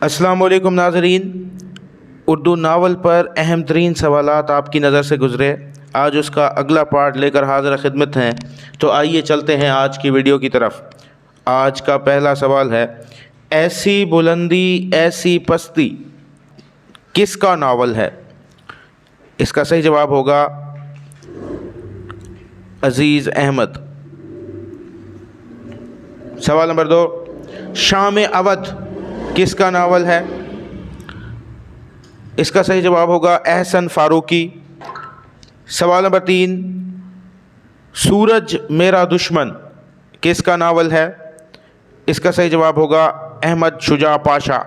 السلام علیکم ناظرین، اردو ناول پر اہم ترین سوالات آپ کی نظر سے گزرے، آج اس کا اگلا پارٹ لے کر حاضر خدمت ہیں۔ تو آئیے چلتے ہیں آج کی ویڈیو کی طرف۔ آج کا پہلا سوال ہے، ایسی بلندی ایسی پستی کس کا ناول ہے؟ اس کا صحیح جواب ہوگا عزیز احمد۔ سوال نمبر 2، شام اودھ کس کا ناول ہے؟ اس کا صحیح جواب ہوگا احسن فاروقی۔ سوال نمبر 3، سورج میرا دشمن کس کا ناول ہے؟ اس کا صحیح جواب ہوگا احمد شجاع پاشا۔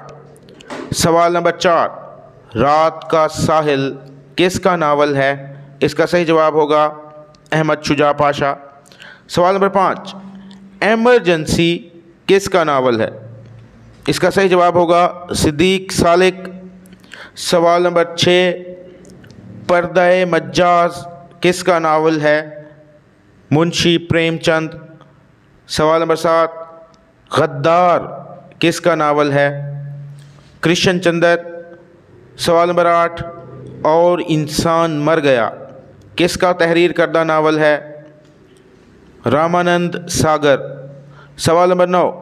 سوال نمبر 4، رات کا ساحل کس کا ناول ہے؟ اس کا صحیح جواب ہوگا احمد شجاع پاشا۔ سوال نمبر 5، ایمرجنسی کس کا ناول ہے؟ اس کا صحیح جواب ہوگا صدیق سالک۔ سوال نمبر 6، پردہ مجاز کس کا ناول ہے؟ منشی پریم چند۔ سوال نمبر 7، غدار کس کا ناول ہے؟ کرشن چندر۔ سوال نمبر 8، اور انسان مر گیا کس کا تحریر کردہ ناول ہے؟ رامانند ساگر۔ سوال نمبر 9،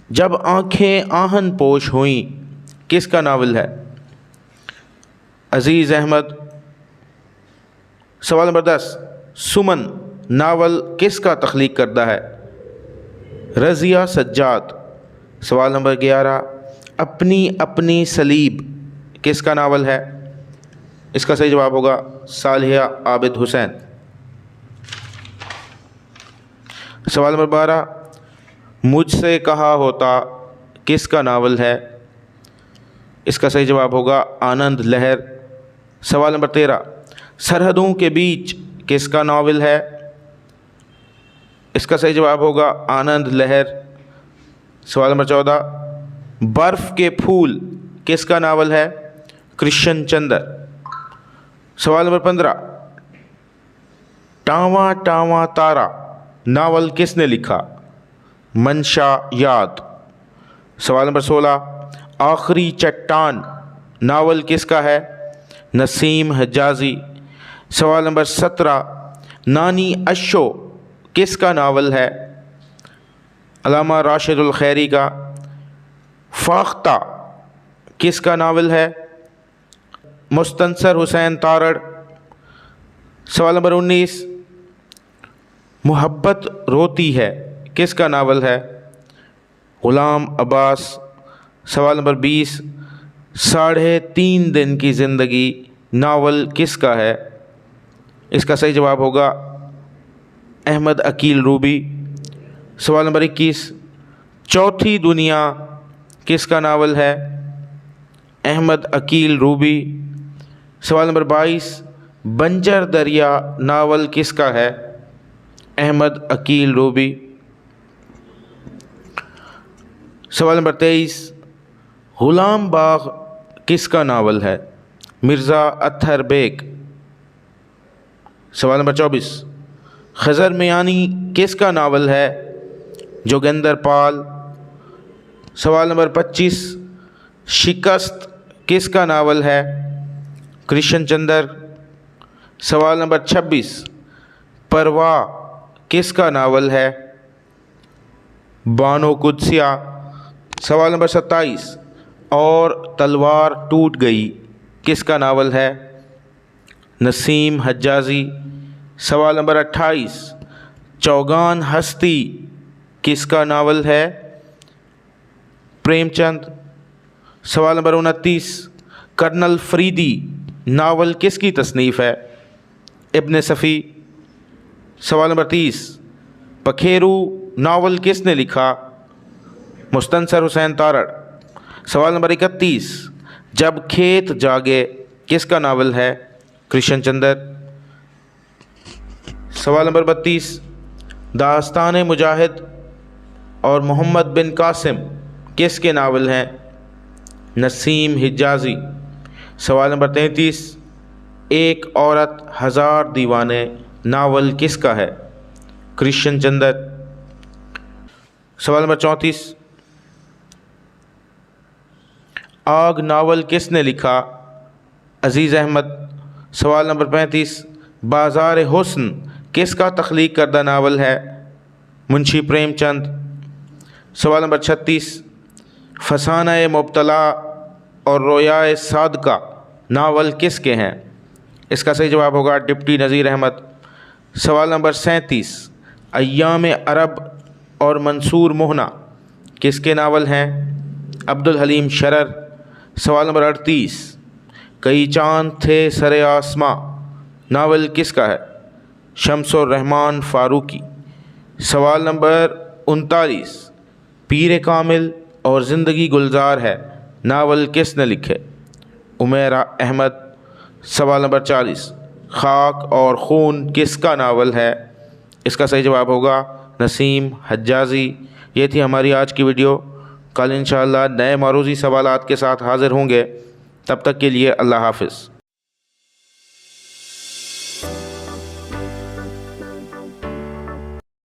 جب آنکھیں آہن پوش ہوئیں کس کا ناول ہے؟ عزیز احمد۔ سوال نمبر 10، سمن ناول کس کا تخلیق کردہ ہے؟ رضیہ سجاد۔ سوال نمبر 11، اپنی اپنی صلیب کس کا ناول ہے؟ اس کا صحیح جواب ہوگا صالحہ عابد حسین۔ سوال نمبر 12، مجھ سے کہا ہوتا کس کا ناول ہے؟ اس کا صحیح جواب ہوگا آنند لہر۔ سوال نمبر 13، سرحدوں کے بیچ کس کا ناول ہے؟ اس کا صحیح جواب ہوگا آنند لہر۔ سوال نمبر 14، برف کے پھول کس کا ناول ہے؟ کرشن چندر۔ سوال نمبر 15، ٹاواں ٹاواں تارا ناول کس نے لکھا؟ منشا یاد۔ سوال نمبر 16، آخری چٹان ناول کس کا ہے؟ نسیم حجازی۔ سوال نمبر 17، نانی اشو کس کا ناول ہے؟ علامہ راشد الخیری کا۔ فاختہ کس کا ناول ہے؟ مستنصر حسین تارڑ۔ سوال نمبر 19، محبت روتی ہے کس کا ناول ہے؟ غلام عباس۔ سوال نمبر 20، 3.5 دن کی زندگی ناول کس کا ہے؟ اس کا صحیح جواب ہوگا احمد عقیل روبی۔ سوال نمبر 21، چوتھی دنیا کس کا ناول ہے؟ احمد عقیل روبی۔ سوال نمبر 22، بنجر دریا ناول کس کا ہے؟ احمد عقیل روبی۔ سوال نمبر 23، غلام باغ کس کا ناول ہے؟ مرزا اطہر بیگ۔ سوال نمبر 24، خضر میانی کس کا ناول ہے؟ جوگندر پال۔ سوال نمبر 25، شکست کس کا ناول ہے؟ کرشن چندر۔ سوال نمبر 26، پرواہ کس کا ناول ہے؟ بانو قدسیہ۔ سوال نمبر 27، اور تلوار ٹوٹ گئی کس کا ناول ہے؟ نسیم حجازی۔ سوال نمبر 28، چوگان ہستی کس کا ناول ہے؟ پریم چند۔ سوال نمبر 29، کرنل فریدی ناول کس کی تصنیف ہے؟ ابن صفی۔ سوال نمبر 30، پکھیرو ناول کس نے لکھا؟ مستنصر حسین تارڑ۔ سوال نمبر 31، جب کھیت جاگے کس کا ناول ہے؟ کرشن چندر۔ سوال نمبر 32، داستان مجاہد اور محمد بن قاسم کس کے ناول ہیں؟ نسیم حجازی۔ سوال نمبر 33، ایک عورت ہزار دیوانے ناول کس کا ہے؟ کرشن چندر۔ سوال نمبر 34، آگ ناول کس نے لکھا؟ عزیز احمد۔ سوال نمبر 35، بازار حسن کس کا تخلیق کردہ ناول ہے؟ منشی پریم چند۔ سوال نمبر 36، فسانہ مبتلا اور رویائے صادقہ ناول کس کے ہیں؟ اس کا صحیح جواب ہوگا ڈپٹی نذیر احمد۔ سوال نمبر 37، ایام عرب اور منصور مہنہ کس کے ناول ہیں؟ عبدالحلیم شرر۔ سوال نمبر 38، کئی چاند تھے سر آسماں ناول کس کا ہے؟ شمس الرحمن فاروقی۔ سوال نمبر 39، پیر کامل اور زندگی گلزار ہے ناول کس نے لکھے؟ عمیر احمد۔ سوال نمبر 40، خاک اور خون کس کا ناول ہے؟ اس کا صحیح جواب ہوگا نسیم حجازی۔ یہ تھی ہماری آج کی ویڈیو۔ کل انشاءاللہ نئے معروضی سوالات کے ساتھ حاضر ہوں گے۔ تب تک کے لیے اللہ حافظ۔